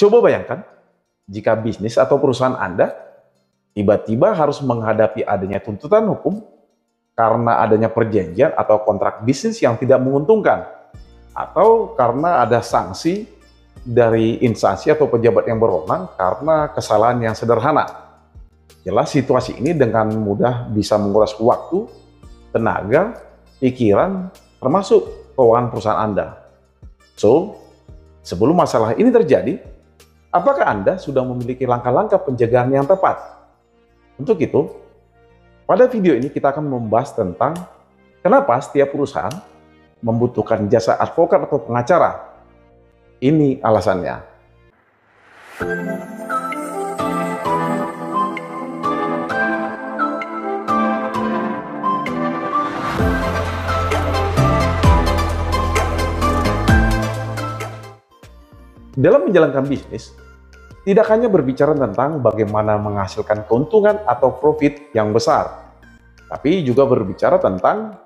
Coba bayangkan, jika bisnis atau perusahaan Anda tiba-tiba harus menghadapi adanya tuntutan hukum karena adanya perjanjian atau kontrak bisnis yang tidak menguntungkan, atau karena ada sanksi dari instansi atau pejabat yang berwenang karena kesalahan yang sederhana. Jelas situasi ini dengan mudah bisa menguras waktu, tenaga, pikiran, termasuk keuangan perusahaan Anda. So, sebelum masalah ini terjadi, apakah Anda sudah memiliki langkah-langkah pencegahan yang tepat? Untuk itu, pada video ini kita akan membahas tentang kenapa setiap perusahaan membutuhkan jasa advokat atau pengacara. Ini alasannya. Dalam menjalankan bisnis, tidak hanya berbicara tentang bagaimana menghasilkan keuntungan atau profit yang besar, tapi juga berbicara tentang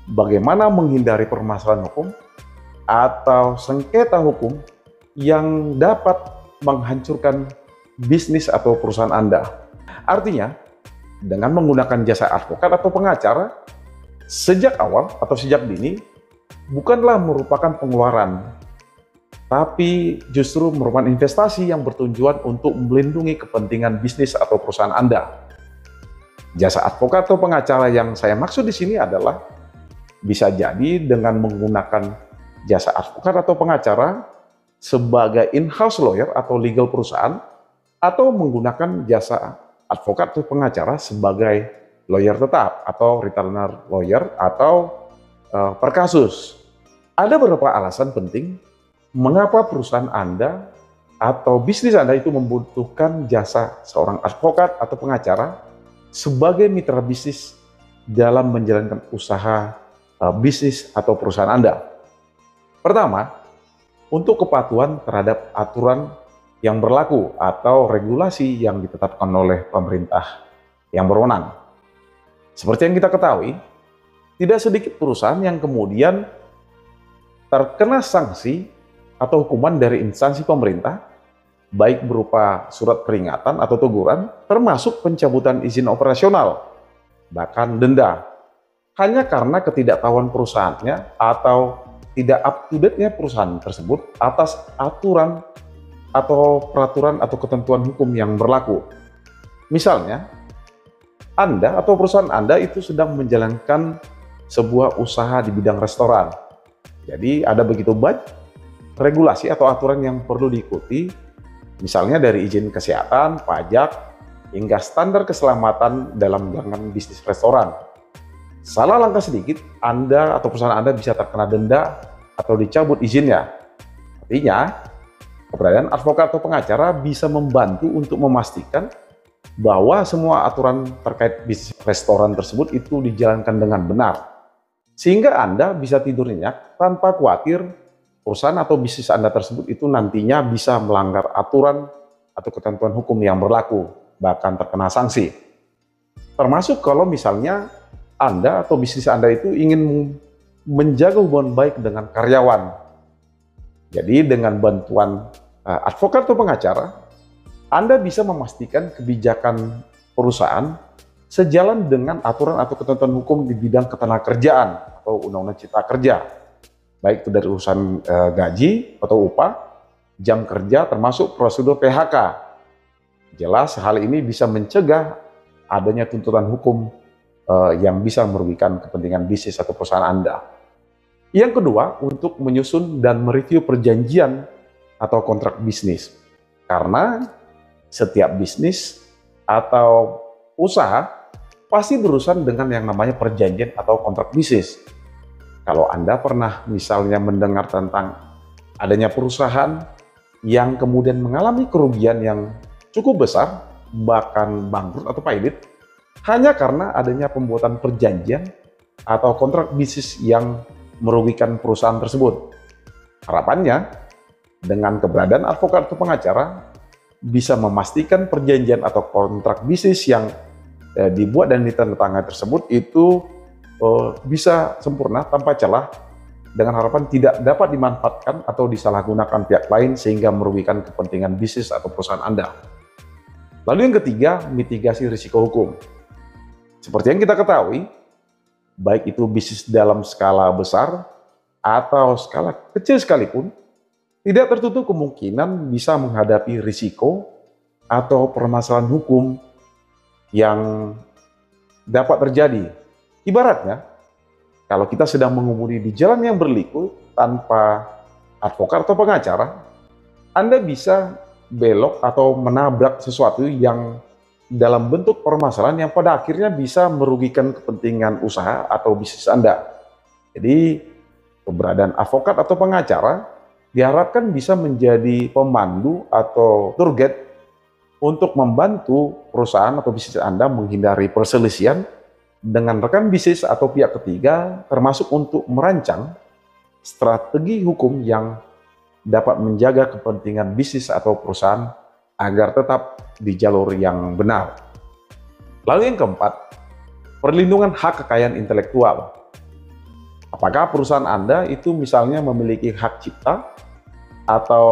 bagaimana menghindari permasalahan hukum atau sengketa hukum yang dapat menghancurkan bisnis atau perusahaan Anda. Artinya, dengan menggunakan jasa advokat atau pengacara, sejak awal atau sejak dini, bukanlah merupakan pengeluaran, tapi justru merupakan investasi yang bertujuan untuk melindungi kepentingan bisnis atau perusahaan Anda. Jasa advokat atau pengacara yang saya maksud di sini adalah bisa jadi dengan menggunakan jasa advokat atau pengacara sebagai in-house lawyer atau legal perusahaan, atau menggunakan jasa advokat atau pengacara sebagai lawyer tetap atau retainer lawyer atau per kasus. Ada beberapa alasan penting mengapa perusahaan Anda atau bisnis Anda itu membutuhkan jasa seorang advokat atau pengacara sebagai mitra bisnis dalam menjalankan usaha bisnis atau perusahaan Anda. Pertama, untuk kepatuhan terhadap aturan yang berlaku atau regulasi yang ditetapkan oleh pemerintah yang berwenang. Seperti yang kita ketahui, tidak sedikit perusahaan yang kemudian terkena sanksi atau hukuman dari instansi pemerintah, baik berupa surat peringatan atau teguran, termasuk pencabutan izin operasional, bahkan denda, hanya karena ketidaktahuan perusahaannya atau tidak up-to-date-nya perusahaan tersebut atas aturan atau peraturan atau ketentuan hukum yang berlaku. Misalnya, Anda atau perusahaan Anda itu sedang menjalankan sebuah usaha di bidang restoran. Jadi ada begitu banyak regulasi atau aturan yang perlu diikuti, misalnya dari izin kesehatan, pajak, hingga standar keselamatan dalam menjalankan bisnis restoran. Salah langkah sedikit, Anda atau perusahaan Anda bisa terkena denda atau dicabut izinnya. Artinya, keberadaan advokat atau pengacara bisa membantu untuk memastikan bahwa semua aturan terkait bisnis restoran tersebut itu dijalankan dengan benar. Sehingga Anda bisa tidur nyenyak tanpa khawatir perusahaan atau bisnis Anda tersebut itu nantinya bisa melanggar aturan atau ketentuan hukum yang berlaku, bahkan terkena sanksi. Termasuk kalau misalnya Anda atau bisnis Anda itu ingin menjaga hubungan baik dengan karyawan. Jadi dengan bantuan advokat atau pengacara, Anda bisa memastikan kebijakan perusahaan sejalan dengan aturan atau ketentuan hukum di bidang ketenagakerjaan atau Undang-Undang Cipta Kerja. Baik itu dari urusan gaji atau upah, jam kerja, termasuk prosedur PHK. Jelas hal ini bisa mencegah adanya tuntutan hukum yang bisa merugikan kepentingan bisnis atau perusahaan Anda. Yang kedua, untuk menyusun dan mereview perjanjian atau kontrak bisnis. Karena setiap bisnis atau usaha pasti berurusan dengan yang namanya perjanjian atau kontrak bisnis. Kalau Anda pernah misalnya mendengar tentang adanya perusahaan yang kemudian mengalami kerugian yang cukup besar, bahkan bangkrut atau pailit, hanya karena adanya pembuatan perjanjian atau kontrak bisnis yang merugikan perusahaan tersebut. Harapannya, dengan keberadaan advokat atau pengacara, bisa memastikan perjanjian atau kontrak bisnis yang dibuat dan ditandatangani tersebut itu bisa sempurna tanpa celah dengan harapan tidak dapat dimanfaatkan atau disalahgunakan pihak lain sehingga merugikan kepentingan bisnis atau perusahaan Anda. Lalu yang ketiga, mitigasi risiko hukum. Seperti yang kita ketahui, baik itu bisnis dalam skala besar atau skala kecil sekalipun, tidak tertutup kemungkinan bisa menghadapi risiko atau permasalahan hukum yang dapat terjadi. Ibaratnya, kalau kita sedang mengemudi di jalan yang berliku tanpa advokat atau pengacara, Anda bisa belok atau menabrak sesuatu yang dalam bentuk permasalahan yang pada akhirnya bisa merugikan kepentingan usaha atau bisnis Anda. Jadi, keberadaan advokat atau pengacara diharapkan bisa menjadi pemandu atau tour guide untuk membantu perusahaan atau bisnis Anda menghindari perselisihan dengan rekan bisnis atau pihak ketiga, termasuk untuk merancang strategi hukum yang dapat menjaga kepentingan bisnis atau perusahaan agar tetap di jalur yang benar. Lalu yang keempat, perlindungan hak kekayaan intelektual. Apakah perusahaan Anda itu misalnya memiliki hak cipta atau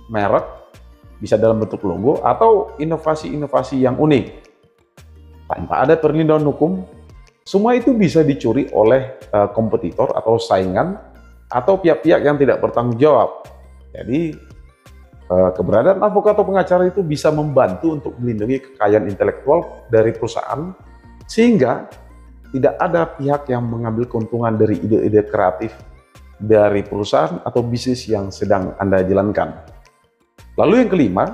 merek, bisa dalam bentuk logo, atau inovasi-inovasi yang unik? Tanpa ada perlindungan hukum, semua itu bisa dicuri oleh kompetitor atau saingan atau pihak-pihak yang tidak bertanggung jawab. Jadi, keberadaan advokat atau pengacara itu bisa membantu untuk melindungi kekayaan intelektual dari perusahaan, sehingga tidak ada pihak yang mengambil keuntungan dari ide-ide kreatif dari perusahaan atau bisnis yang sedang Anda jalankan. Lalu yang kelima,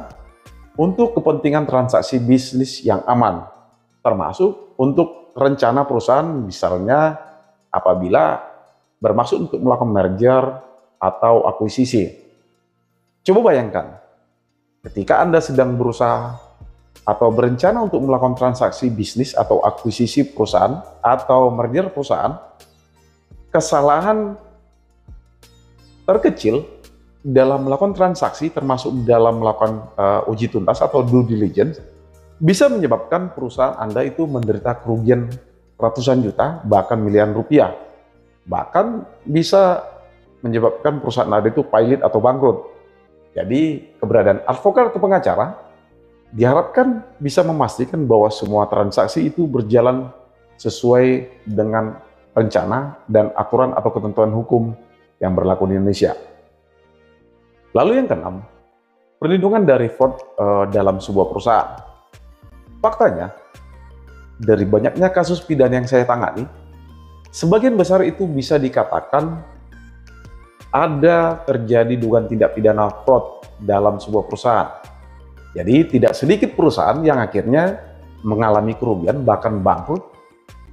untuk kepentingan transaksi bisnis yang aman, termasuk untuk rencana perusahaan, misalnya apabila bermaksud untuk melakukan merger atau akuisisi. Coba bayangkan, ketika Anda sedang berusaha atau berencana untuk melakukan transaksi bisnis atau akuisisi perusahaan atau merger perusahaan, kesalahan terkecil dalam melakukan transaksi, termasuk dalam melakukan uji tuntas atau due diligence, bisa menyebabkan perusahaan Anda itu menderita kerugian ratusan juta, bahkan miliaran rupiah. Bahkan bisa menyebabkan perusahaan Anda itu pailit atau bangkrut. Jadi, keberadaan advokat atau pengacara diharapkan bisa memastikan bahwa semua transaksi itu berjalan sesuai dengan rencana dan aturan atau ketentuan hukum yang berlaku di Indonesia. Lalu yang keenam, perlindungan dari fraud dalam sebuah perusahaan. Faktanya, dari banyaknya kasus pidana yang saya tangani, sebagian besar itu bisa dikatakan ada terjadi dugaan tindak pidana fraud dalam sebuah perusahaan. Jadi tidak sedikit perusahaan yang akhirnya mengalami kerugian bahkan bangkrut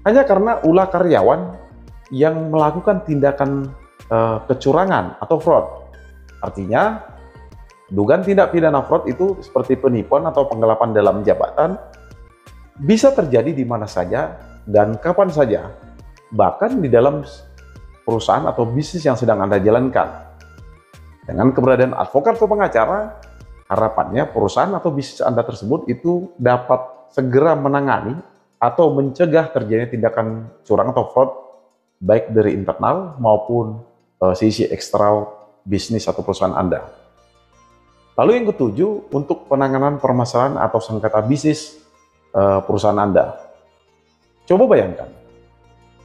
hanya karena ulah karyawan yang melakukan tindakan kecurangan atau fraud. Artinya, dugaan tindak pidana fraud itu seperti penipuan atau penggelapan dalam jabatan bisa terjadi di mana saja dan kapan saja, bahkan di dalam perusahaan atau bisnis yang sedang Anda jalankan. Dengan keberadaan advokat atau pengacara, harapannya perusahaan atau bisnis Anda tersebut itu dapat segera menangani atau mencegah terjadinya tindakan curang atau fraud baik dari internal maupun sisi eksternal bisnis atau perusahaan Anda. Lalu yang ketujuh, untuk penanganan permasalahan atau sengketa bisnis perusahaan Anda. Coba bayangkan,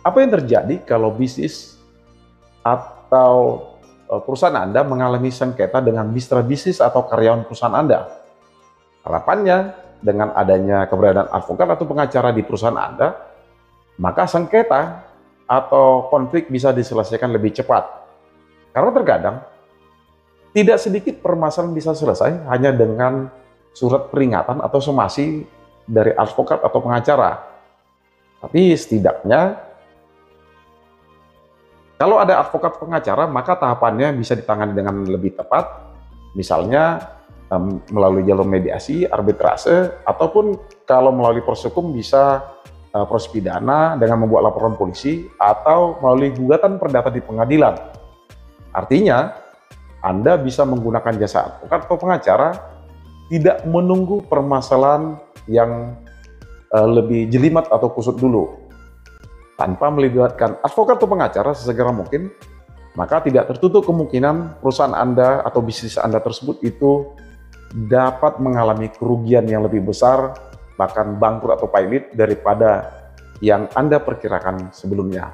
apa yang terjadi kalau bisnis atau perusahaan Anda mengalami sengketa dengan mitra bisnis atau karyawan perusahaan Anda? Harapannya, dengan adanya keberadaan advokat atau pengacara di perusahaan Anda, maka sengketa atau konflik bisa diselesaikan lebih cepat. Karena terkadang, tidak sedikit permasalahan bisa selesai hanya dengan surat peringatan atau somasi dari advokat atau pengacara. Tapi setidaknya, kalau ada advokat pengacara, maka tahapannya bisa ditangani dengan lebih tepat, misalnya melalui jalur mediasi, arbitrase, ataupun kalau melalui proses hukum bisa proses pidana dengan membuat laporan polisi, atau melalui gugatan perdata di pengadilan. Artinya, Anda bisa menggunakan jasa advokat atau pengacara, tidak menunggu permasalahan yang lebih jelimet atau kusut dulu. Tanpa melibatkan advokat atau pengacara, sesegera mungkin maka tidak tertutup kemungkinan perusahaan Anda atau bisnis Anda tersebut itu dapat mengalami kerugian yang lebih besar, bahkan bangkrut atau pailit daripada yang Anda perkirakan sebelumnya.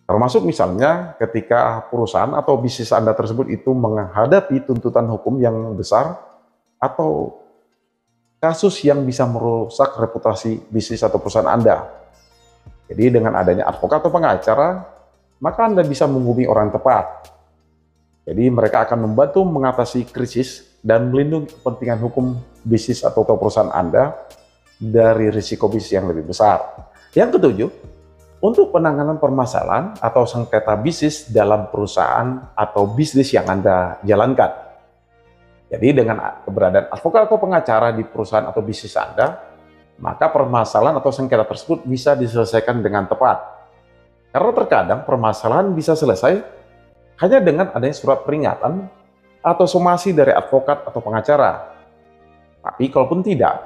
Termasuk misalnya ketika perusahaan atau bisnis Anda tersebut itu menghadapi tuntutan hukum yang besar atau kasus yang bisa merusak reputasi bisnis atau perusahaan Anda. Jadi dengan adanya advokat atau pengacara, maka Anda bisa menghubungi orang tepat. Jadi mereka akan membantu mengatasi krisis dan melindungi kepentingan hukum bisnis atau perusahaan Anda dari risiko bisnis yang lebih besar. Yang ketujuh, untuk penanganan permasalahan atau sengketa bisnis dalam perusahaan atau bisnis yang Anda jalankan. Jadi dengan keberadaan advokat atau pengacara di perusahaan atau bisnis Anda, maka permasalahan atau sengketa tersebut bisa diselesaikan dengan tepat. Karena terkadang permasalahan bisa selesai hanya dengan adanya surat peringatan atau somasi dari advokat atau pengacara. Tapi kalaupun tidak,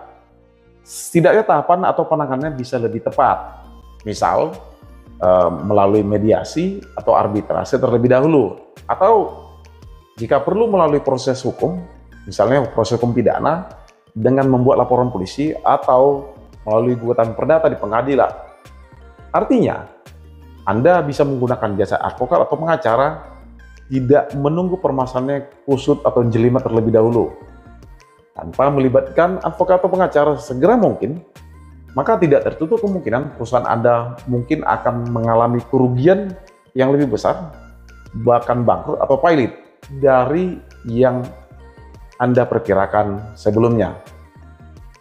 setidaknya tahapan atau penanganannya bisa lebih tepat. Misal, melalui mediasi atau arbitrase terlebih dahulu. Atau jika perlu melalui proses hukum, misalnya proses hukum pidana, dengan membuat laporan polisi atau melalui gugatan perdata di pengadilan. Artinya, Anda bisa menggunakan jasa advokat atau pengacara tidak menunggu permasalahannya kusut atau jelimet terlebih dahulu. Tanpa melibatkan advokat atau pengacara segera mungkin, maka tidak tertutup kemungkinan perusahaan Anda mungkin akan mengalami kerugian yang lebih besar, bahkan bangkrut atau pailit dari yang Anda perkirakan sebelumnya.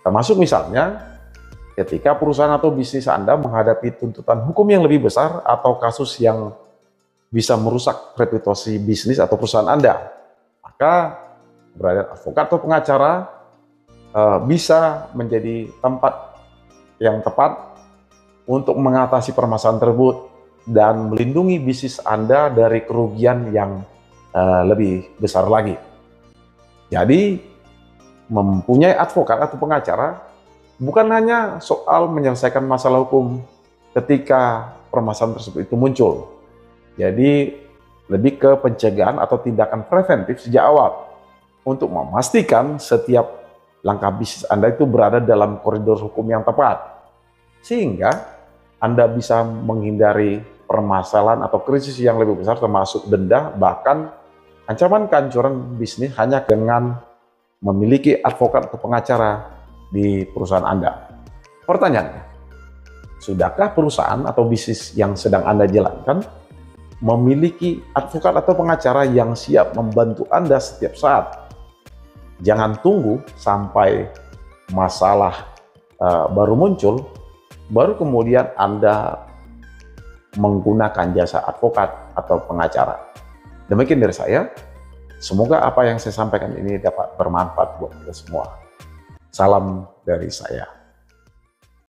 Termasuk misalnya ketika perusahaan atau bisnis Anda menghadapi tuntutan hukum yang lebih besar atau kasus yang bisa merusak reputasi bisnis atau perusahaan Anda, maka keberadaan advokat atau pengacara bisa menjadi tempat yang tepat untuk mengatasi permasalahan tersebut dan melindungi bisnis Anda dari kerugian yang lebih besar lagi. Jadi, mempunyai advokat atau pengacara bukan hanya soal menyelesaikan masalah hukum ketika permasalahan tersebut itu muncul. Jadi, lebih ke pencegahan atau tindakan preventif sejak awal untuk memastikan setiap langkah bisnis Anda itu berada dalam koridor hukum yang tepat, sehingga Anda bisa menghindari permasalahan atau krisis yang lebih besar termasuk denda, bahkan ancaman kehancuran bisnis hanya dengan memiliki advokat atau pengacara di perusahaan Anda. Pertanyaannya, sudahkah perusahaan atau bisnis yang sedang Anda jalankan memiliki advokat atau pengacara yang siap membantu Anda setiap saat? Jangan tunggu sampai masalah baru muncul, baru kemudian Anda menggunakan jasa advokat atau pengacara. Demikian dari saya. Semoga apa yang saya sampaikan ini dapat bermanfaat buat kita semua. Salam dari saya.